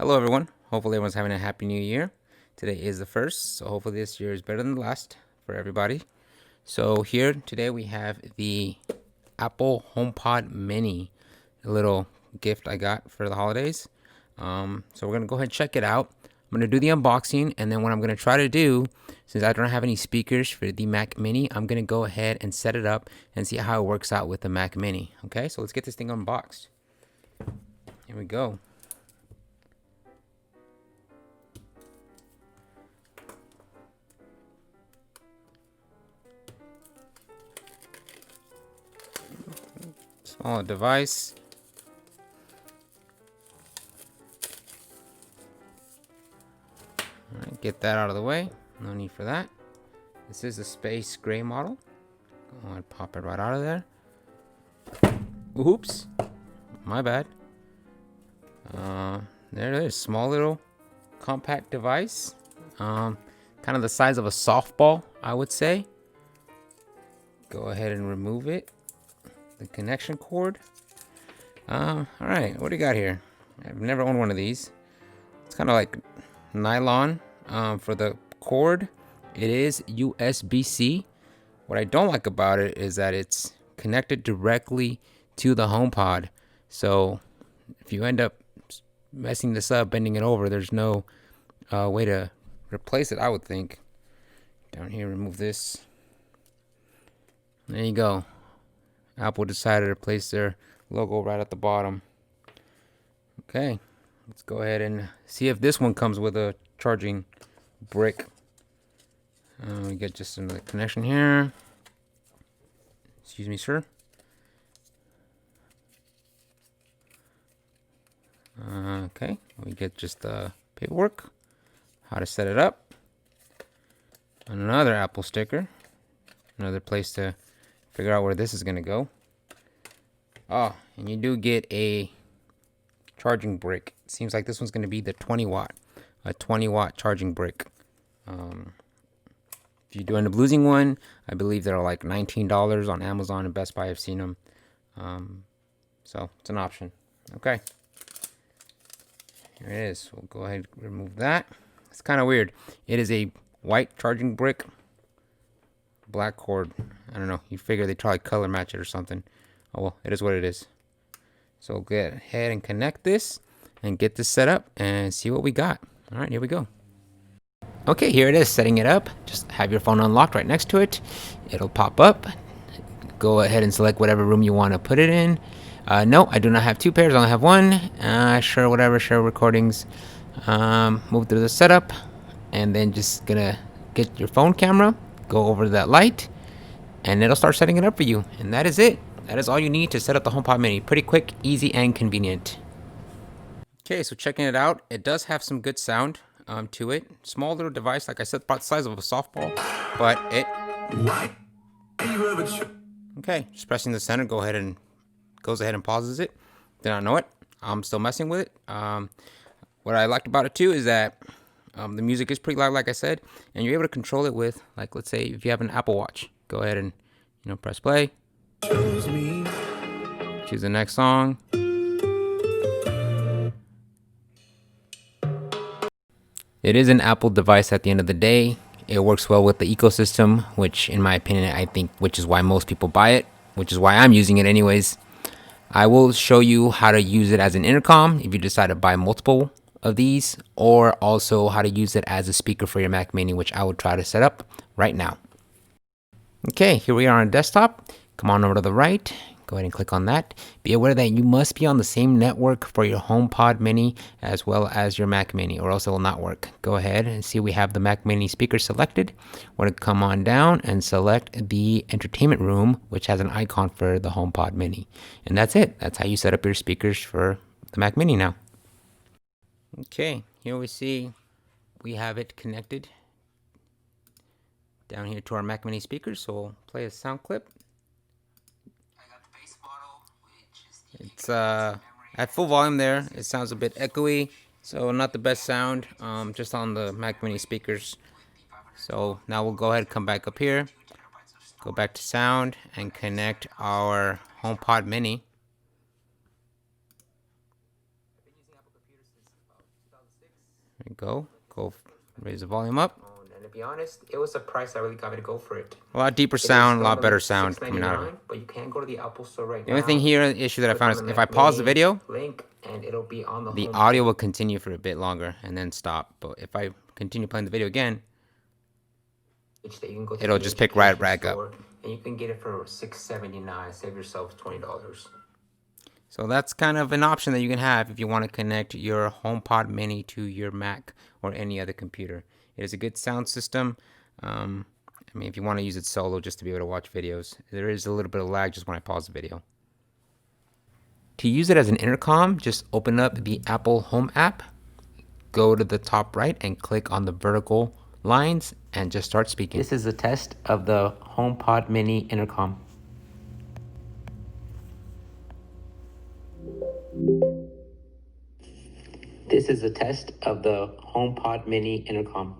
Hello everyone. Hopefully everyone's having a happy new year. Today is the first, so hopefully this year is better than the last for everybody. So here today we have the Apple HomePod Mini, a little gift I got for the holidays. So we're gonna go ahead and check it out. I'm gonna do the unboxing, and then what I'm gonna try to do, since I don't have any speakers for the Mac Mini, I'm gonna go ahead and set it up and see how it works out with the Mac Mini. Okay, so let's get this thing unboxed. Here we go. Small device. All right, get that out of the way. No need for that. This is a space gray model. Go ahead, pop it right out of there. Oops, my bad. There it is. Small little compact device. Kind of the size of a softball, I would say. Go ahead and remove it. The connection cord. All right, what do you got here? I've never owned one of these. It's kind of like nylon for the cord. It is USB-C. What I don't like about it is that it's connected directly to the HomePod. So if you end up messing this up, bending it over, there's no way to replace it, I would think. Down here, remove this. There you go. Apple decided to place their logo right at the bottom. Okay, let's go ahead and see if this one comes with a charging brick. We get just another connection here. Excuse me, sir. Okay, we get just the paperwork, how to set it up, another Apple sticker, another place to figure out where this is gonna go. Oh, and you do get a charging brick. It seems like this one's gonna be the 20 watt, a 20-watt charging brick. If you do end up losing one, I believe they're like $19 on Amazon and Best Buy. I've seen them. So it's an option. Okay. Here it is. We'll go ahead and remove that. It's kind of weird. It is a white charging brick, black cord. I don't know. You figure they try to color match it or something. Oh well, it is what it is. So go ahead and connect this and get this set up and see what we got. All right, here we go. Okay, here it is, setting it up. Just have your phone unlocked right next to it. It'll pop up. Go ahead and select whatever room you want to put it in. No, I do not have two pairs. I only have one. Sure, whatever. Share recordings. Move through the setup, and then just gonna get your phone camera. Go over to that light, and it'll start setting it up for you. And that is it. That is all you need to set up the HomePod Mini. Pretty quick, easy, and convenient. Okay, so checking it out, it does have some good sound to it. Small little device, like I said, about the size of a softball, but it. Okay, just pressing the center, goes ahead and pauses it. Did not know it. I'm still messing with it. What I liked about it too is that the music is pretty loud, like I said, and you're able to control it with, like, let's say if you have an Apple Watch, go ahead and press play. Choose the next song. It is an Apple device at the end of the day. It works well with the ecosystem, which in my opinion, I think, which is why most people buy it, which is why I'm using it anyways. I will show you how to use it as an intercom if you decide to buy multiple of these, or also how to use it as a speaker for your Mac Mini, which I will try to set up right now. Okay, here we are on desktop. Come on over to the right. Go ahead and click on that. Be aware that you must be on the same network for your HomePod Mini as well as your Mac Mini, or else it will not work. Go ahead and see we have the Mac Mini speaker selected. We're going to come on down and select the entertainment room, which has an icon for the HomePod Mini. And that's it. That's how you set up your speakers for the Mac Mini now. Okay, here we see we have it connected down here to our Mac Mini speakers. So we'll play a sound clip. It's at full volume there. It sounds a bit echoey, so not the best sound, just on the Mac Mini speakers. So now we'll go ahead and come back up here, go back to sound, and connect our HomePod Mini. There you go. Raise the volume up. And to be honest, it was a price that really got me to go for it. A lot deeper sound, a lot better sound coming out of it. But you can go to the Apple Store right now. The only thing here, the issue that I found is if I pause the video, link and it'll be on the audio will continue for a bit longer and then stop. But if I continue playing the video again, it'll just pick right back up. And you can get it for $6.79. Save yourself $20. So that's kind of an option that you can have if you want to connect your HomePod Mini to your Mac or any other computer. It is a good sound system. I mean, if you want to use it solo just to be able to watch videos, there is a little bit of lag just when I pause the video. To use it as an intercom, just open up the Apple Home app, go to the top right and click on the vertical lines and just start speaking. This is a test of the HomePod Mini intercom. This is a test of the HomePod Mini intercom.